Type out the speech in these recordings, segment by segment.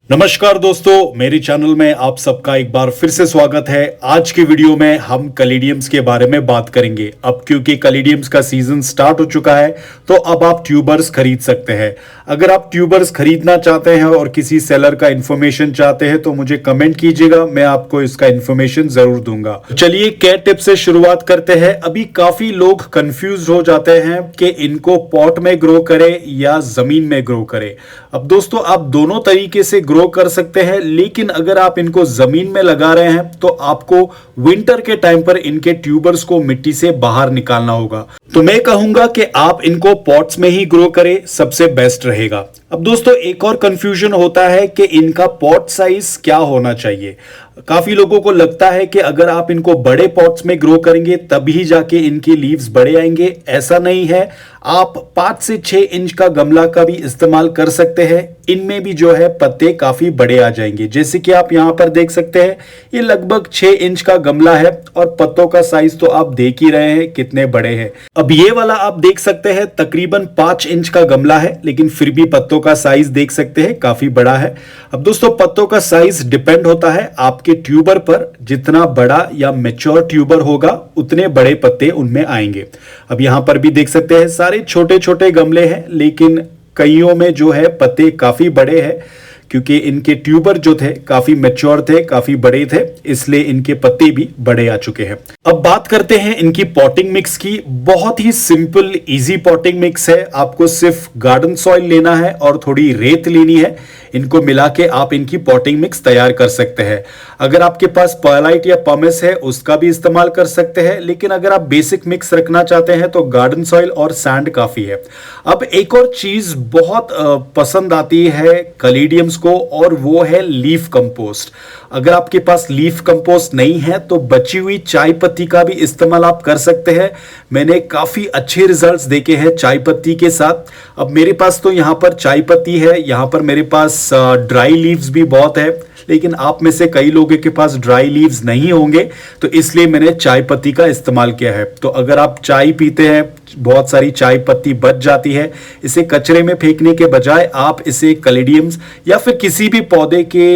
नमस्कार दोस्तों, मेरे चैनल में आप सबका एक बार फिर से स्वागत है। आज की वीडियो में हम कलीडियम्स के बारे में बात करेंगे। अब क्योंकि कलीडियम्स का सीजन स्टार्ट हो चुका है तो अब आप ट्यूबर्स खरीद सकते हैं। अगर आप ट्यूबर्स खरीदना चाहते हैं और किसी सेलर का इंफॉर्मेशन चाहते हैं तो मुझे कमेंट कीजिएगा, मैं आपको इसका इंफॉर्मेशन जरूर दूंगा। चलिए कैट टिप से शुरुआत करते हैं। अभी काफी लोग कंफ्यूज हो जाते हैं कि इनको पॉट में ग्रो करें या जमीन में ग्रो करें। अब दोस्तों, आप दोनों तरीके से ग्रो कर सकते हैं, लेकिन अगर आप इनको जमीन में लगा रहे हैं तो आपको विंटर के टाइम पर इनके ट्यूबर्स को मिट्टी से बाहर निकालना होगा। तो मैं कहूंगा कि आप इनको पॉट्स में ही ग्रो करें, सबसे बेस्ट रहेगा। अब दोस्तों, एक और कंफ्यूजन होता है कि इनका पॉट साइज क्या होना चाहिए। काफी लोगों को लगता है कि अगर आप इनको बड़े पॉट्स में ग्रो करेंगे तभी जाके इनके लीव्स बड़े आएंगे। ऐसा नहीं है। आप 5 से 6 इंच का गमला का भी इस्तेमाल कर सकते हैं। इनमें भी जो है पत्ते काफी बड़े आ जाएंगे। जैसे कि आप यहां पर देख सकते हैं, ये लगभग 6 इंच का गमला है और पत्तों का साइज तो आप देख ही रहे हैं कितने बड़े हैं। अब ये वाला आप देख सकते हैं तकरीबन 5 इंच का गमला है, लेकिन फिर भी पत्तों का साइज देख सकते हैं काफी बड़ा है। अब दोस्तों, पत्तों का साइज डिपेंड होता है आपके ट्यूबर पर। जितना बड़ा या मैच्योर ट्यूबर होगा उतने बड़े पत्ते उनमें आएंगे। अब यहां पर भी देख सकते हैं सारे छोटे छोटे गमले हैं, लेकिन कईयों में जो है पत्ते काफी बड़े हैं क्योंकि इनके ट्यूबर जो थे काफी मैच्योर थे, काफी बड़े थे, इसलिए इनके पत्ते भी बड़े आ चुके हैं। अब बात करते हैं इनकी पॉटिंग मिक्स की। बहुत ही सिंपल इजी पॉटिंग मिक्स है। आपको सिर्फ गार्डन सॉइल लेना है और थोड़ी रेत लेनी है। इनको मिला के आप इनकी पॉटिंग मिक्स तैयार कर सकते हैं। अगर आपके पास पर्लाइट या पमेस है उसका भी इस्तेमाल कर सकते हैं, लेकिन अगर आप बेसिक मिक्स रखना चाहते हैं तो गार्डन सॉइल और सैंड काफी है। अब एक और चीज बहुत पसंद आती है कलीडियम्स को, और वो है लीफ कंपोस्ट। अगर आपके पास लीफ कंपोस्ट नहीं है तो बची हुई चाय पत्ती का भी इस्तेमाल आप कर सकते हैं। मैंने काफी अच्छे रिजल्ट्स देखे हैं चाय पत्ती के साथ। अब मेरे पास तो यहां पर चाय पत्ती है, यहां पर मेरे पास ड्राई लीव्स भी बहुत है, लेकिन आप में से कई लोगों के पास ड्राई लीव्स नहीं होंगे, तो इसलिए मैंने चाय पत्ती का इस्तेमाल किया है। तो अगर आप चाय पीते हैं, बहुत सारी चाय पत्ती बच जाती है, इसे कचरे में फेंकने के बजाय आप इसे कलीडियम्स या फिर किसी भी पौधे के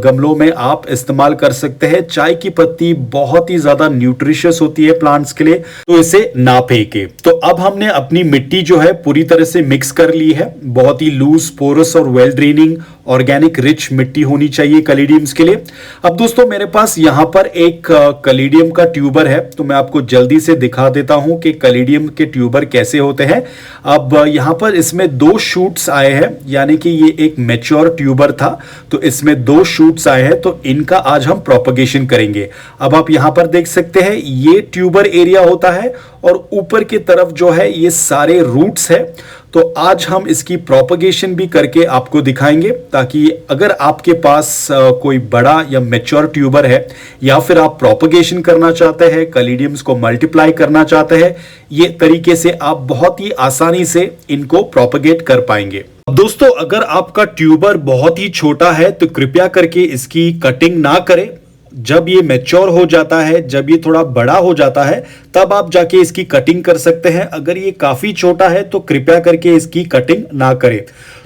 गमलों में आप इस्तेमाल कर सकते हैं। चाय की पत्ती बहुत ही ज्यादा न्यूट्रिशियस होती है प्लांट्स के लिए, तो इसे ना फेंके। तो अब हमने अपनी मिट्टी जो है पूरी तरह से मिक्स कर ली है। बहुत ही लूज, पोरस और वेल ड्रेनिंग ऑर्गेनिक रिच मिट्टी होनी चाहिए कलीडियम्स के लिए। अब दोस्तों, मेरे पास यहां पर एक कलीडियम का ट्यूबर है, तो मैं आपको जल्दी से दिखा देता हूं कि कलीडियम के ट्यूबर कैसे होते हैं। अब यहां पर इसमें 2 शूट्स आए हैं, यानी कि ये एक मैच्योर ट्यूबर था तो इसमें 2 शूट्स आए हैं, तो इनका आज हम प्रोपगेशन करेंगे। अब आप यहां पर देख सकते हैं ये ट्यूबर एरिया होता है और ऊपर की तरफ जो है ये सारे रूट्स है। तो आज हम इसकी प्रोपगेशन भी करके आपको दिखाएंगे, ताकि अगर आपके पास कोई बड़ा या मैच्योर ट्यूबर है या फिर आप प्रोपगेशन करना चाहते हैं, कलीडियम्स को मल्टीप्लाई करना चाहते हैं, ये तरीके से आप बहुत ही आसानी से इनको प्रोपगेट कर पाएंगे। दोस्तों, अगर आपका ट्यूबर बहुत ही छोटा है तो कृपया करके इसकी कटिंग ना करें। जब ये मैच्योर हो जाता है, जब ये थोड़ा बड़ा हो जाता है, तब आप जाके इसकी कटिंग कर सकते हैं। अगर ये काफी छोटा है तो कृपया करके इसकी कटिंग ना करें।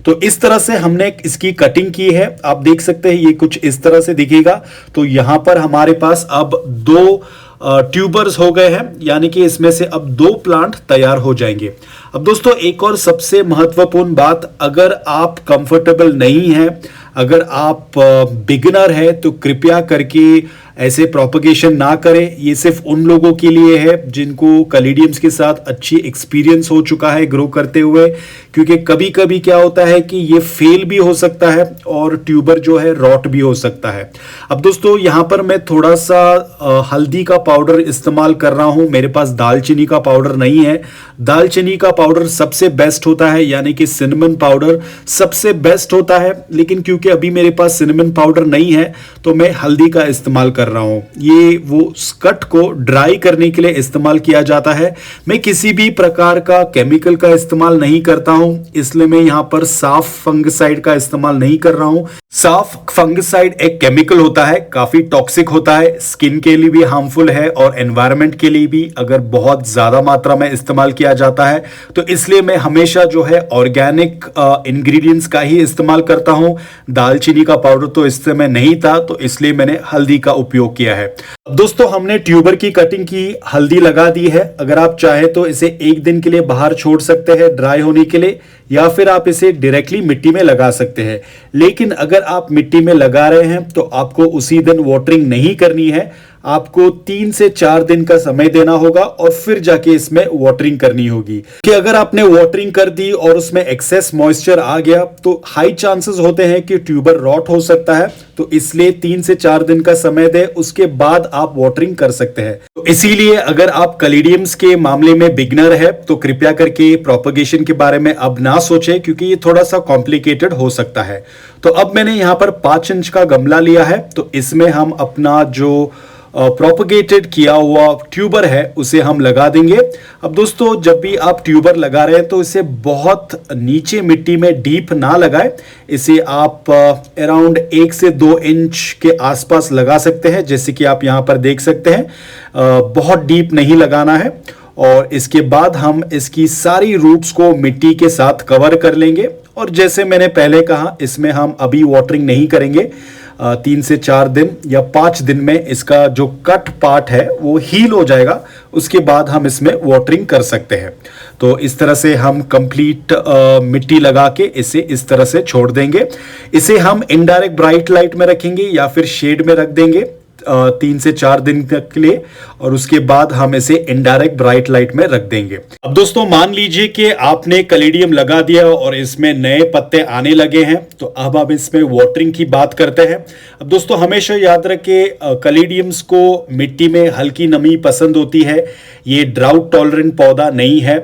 तो इस तरह से हमने इसकी कटिंग की है। आप देख सकते हैं ये कुछ इस तरह से दिखेगा। तो यहां पर हमारे पास अब 2 ट्यूबर्स हो गए हैं, यानी कि इसमें से अब 2 प्लांट तैयार हो जाएंगे। अब दोस्तों, एक और सबसे महत्वपूर्ण बात, अगर आप कंफर्टेबल नहीं हैं, अगर आप बिगिनर है, तो कृपया करके ऐसे प्रोपगेशन ना करें। ये सिर्फ उन लोगों के लिए है जिनको कलीडियम्स के साथ अच्छी एक्सपीरियंस हो चुका है ग्रो करते हुए, क्योंकि कभी कभी क्या होता है कि ये फेल भी हो सकता है और ट्यूबर जो है रॉट भी हो सकता है। अब दोस्तों, यहाँ पर मैं थोड़ा सा हल्दी का पाउडर इस्तेमाल कर रहा हूँ। मेरे पास दालचीनी का पाउडर नहीं है। दालचीनी का पाउडर सबसे बेस्ट होता है, यानी कि सिनेमन पाउडर सबसे बेस्ट होता है, लेकिन क्योंकि अभी मेरे पास सिनेमन पाउडर नहीं है तो मैं हल्दी का इस्तेमाल कर रहा हूं। ये वो स्कट को ड्राई करने के लिए इस्तेमाल किया जाता है। मैं किसी भी प्रकार का केमिकल का इस्तेमाल नहीं करता हूं, इसलिए मैं यहां पर साफ फंगिसाइड का इस्तेमाल नहीं कर रहा हूं। साफ फंगिसाइड एक केमिकल होता है, काफी टॉक्सिक होता है, स्किन के लिए भी हार्मफुल है और एनवायरनमेंट के लिए भी अगर बहुत ज्यादा मात्रा में इस्तेमाल किया जाता है। तो इसलिए मैं हमेशा जो है ऑर्गेनिक इंग्रेडिएंट्स का ही इस्तेमाल करता हूं। दालचीनी का पाउडर तो इस समय नहीं था, तो इसलिए मैंने हल्दी का उपयोग किया है। दोस्तों, हमने ट्यूबर की कटिंग की, हल्दी लगा दी है। अगर आप चाहे तो इसे एक दिन के लिए बाहर छोड़ सकते हैं ड्राई होने के लिए, या फिर आप इसे डायरेक्टली मिट्टी में लगा सकते हैं। लेकिन अगर आप मिट्टी में लगा रहे हैं तो आपको उसी दिन वाटरिंग नहीं करनी है, आपको 3 से 4 दिन का समय देना होगा और फिर जाके इसमें वाटरिंग करनी होगी। कि अगर आपने वाटरिंग कर दी और उसमें एक्सेस मॉइस्चर आ गया तो हाई चांसेस होते हैं कि ट्यूबर रॉट हो सकता है। तो इसलिए 3 से 4 दिन का समय दें, उसके बाद आप वाटरिंग कर सकते हैं। तो इसीलिए अगर आप कलीडियम्स के मामले में बिगनर है तो कृपया करके प्रोपगेशन के बारे में अब ना सोचें, क्योंकि ये थोड़ा सा कॉम्प्लिकेटेड हो सकता है। तो अब मैंने यहाँ पर 5 इंच का गमला लिया है, तो इसमें हम अपना जो प्रोपगेटेड किया हुआ ट्यूबर है उसे हम लगा देंगे। अब दोस्तों, जब भी आप ट्यूबर लगा रहे हैं तो इसे बहुत नीचे मिट्टी में डीप ना लगाएं। इसे आप अराउंड 1 से 2 इंच के आसपास लगा सकते हैं, जैसे कि आप यहाँ पर देख सकते हैं। बहुत डीप नहीं लगाना है। और इसके बाद हम इसकी सारी रूट्स को मिट्टी के साथ कवर कर लेंगे। और जैसे मैंने पहले कहा, इसमें हम अभी वाटरिंग नहीं करेंगे। 3 से 4 दिन या 5 दिन में इसका जो कट पार्ट है वो हील हो जाएगा, उसके बाद हम इसमें वाटरिंग कर सकते हैं। तो इस तरह से हम कंप्लीट मिट्टी लगा के इसे इस तरह से छोड़ देंगे। इसे हम इनडायरेक्ट ब्राइट लाइट में रखेंगे या फिर शेड में रख देंगे 3 से 4 दिन तक के लिए, और उसके बाद हम इसे इनडायरेक्ट ब्राइट लाइट में रख देंगे। अब दोस्तों, मान लीजिए कि आपने कलीडियम लगा दिया और इसमें नए पत्ते आने लगे हैं, तो अब आप इसमें वाटरिंग की बात करते हैं। अब दोस्तों, हमेशा याद रखें, कलीडियम्स को मिट्टी में हल्की नमी पसंद होती है। ये ड्राउट टॉलरेंट पौधा नहीं है।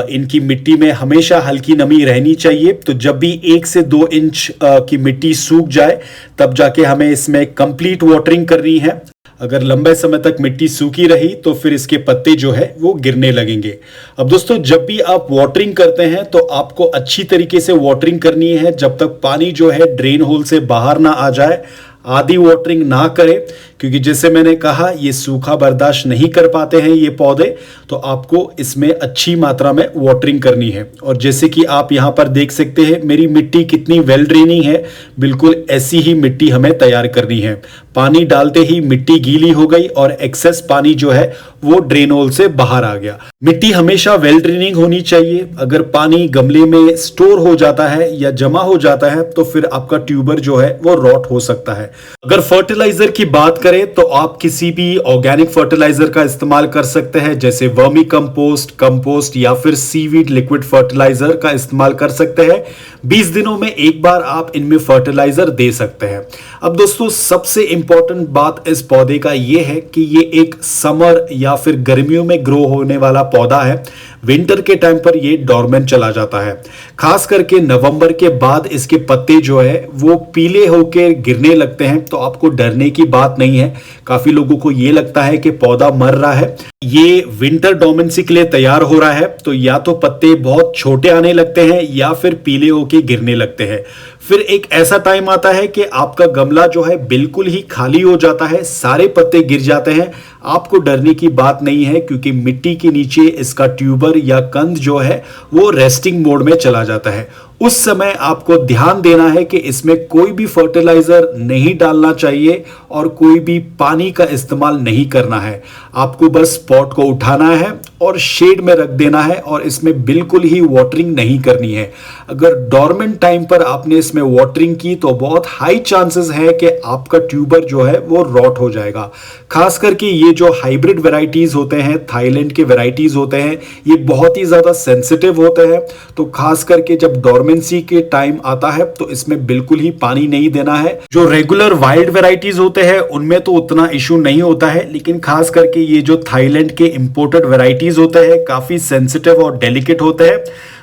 इनकी मिट्टी में हमेशा हल्की नमी रहनी चाहिए। तो जब भी 1 से 2 इंच की मिट्टी सूख जाए तब जाके हमें इसमें कंप्लीट वाटरिंग करनी है। अगर लंबे समय तक मिट्टी सूखी रही तो फिर इसके पत्ते जो है वो गिरने लगेंगे। अब दोस्तों, जब भी आप वाटरिंग करते हैं तो आपको अच्छी तरीके से वाटरिंग करनी है, जब तक पानी जो है ड्रेन होल से बाहर ना आ जाए। आधी वाटरिंग ना करें, क्योंकि जैसे मैंने कहा, ये सूखा बर्दाश्त नहीं कर पाते हैं ये पौधे। तो आपको इसमें अच्छी मात्रा में वाटरिंग करनी है। और जैसे कि आप यहाँ पर देख सकते हैं, मेरी मिट्टी कितनी वेल ड्रेनिंग है। बिल्कुल ऐसी ही मिट्टी हमें तैयार करनी है। पानी डालते ही मिट्टी गीली हो गई और एक्सेस पानी जो है वो ड्रेन होल से बाहर आ गया। मिट्टी हमेशा वेल ड्रेनिंग होनी चाहिए। अगर पानी गमले में स्टोर हो जाता है या जमा हो जाता है तो फिर आपका ट्यूबर जो है वो रॉट हो सकता है। अगर फर्टिलाइजर की बात करें तो आप किसी भी ऑर्गेनिक फर्टिलाइजर का इस्तेमाल कर सकते हैं, जैसे वर्मी कंपोस्ट, कंपोस्ट या फिर सीवीड लिक्विड फर्टिलाइजर का इस्तेमाल कर सकते हैं। 20 दिनों में एक बार आप इनमें फर्टिलाइजर दे सकते हैं। अब दोस्तों, सबसे इंपॉर्टेंट बात इस पौधे का यह है कि ये एक समर या फिर गर्मियों में ग्रो होने वाला पौधा है। विंटर के टाइम पर ये डॉर्मेंट चला जाता है। खास करके नवंबर के बाद इसके पत्ते जो है वो पीले होकर गिरने लगते हैं। तो आपको डरने की बात नहीं है। काफी लोगों को ये लगता है कि पौधा मर रहा है, ये विंटर डोमेंसी के लिए तैयार हो रहा है। तो या तो पत्ते बहुत छोटे आने लगते हैं या फिर पीले होके गिरने लगते हैं। फिर एक ऐसा टाइम आता है कि आपका गमला जो है बिल्कुल ही खाली हो जाता है, सारे पत्ते गिर जाते हैं। आपको डरने की बात नहीं है, क्योंकि मिट्टी के नीचे इसका ट्यूबर या कंद जो है वो रेस्टिंग मोड में चला जाता है। उस समय आपको ध्यान देना है कि इसमें कोई भी फर्टिलाइजर नहीं डालना चाहिए और कोई भी पानी का इस्तेमाल नहीं करना है। आपको बस पॉट को उठाना है और शेड में रख देना है और इसमें बिल्कुल ही वाटरिंग नहीं करनी है। अगर डॉर्मेंट टाइम पर आपने इसमें वाटरिंग की तो बहुत हाई चांसेस है कि आपका ट्यूबर जो है वो रॉट हो जाएगा। खास करके ये जो हाइब्रिड वैरायटीज होते हैं, थाईलैंड के वैरायटीज होते हैं, ये बहुत ही ज्यादा सेंसिटिव होते हैं। तो खास करके जब डॉर्मेंसी के टाइम आता है तो इसमें बिल्कुल ही पानी नहीं देना है। जो रेगुलर वाइल्ड वैरायटीज होते हैं उनमें तो उतना इशू नहीं होता है, लेकिन खास करके ये जो थाईलैंड के इंपोर्टेड वैरायटीज होते हैं काफी सेंसिटिव और डेलिकेट होते हैं।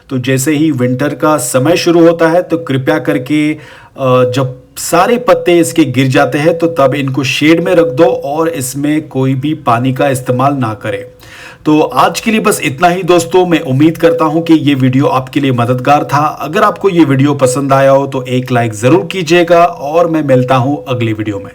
तो जैसे ही विंटर का समय शुरू होता है तो कृपया करके जब सारे पत्ते इसके गिर जाते हैं, तो तब इनको शेड में रख दो और इसमें कोई भी पानी का इस्तेमाल ना करें। तो आज के लिए बस इतना ही दोस्तों। मैं उम्मीद करता हूं कि ये वीडियो आपके लिए मददगार था। अगर आपको ये वीडियो पसंद आया हो तो एक लाइक जरूर कीजिएगा और मैं मिलता हूं अगली वीडियो में।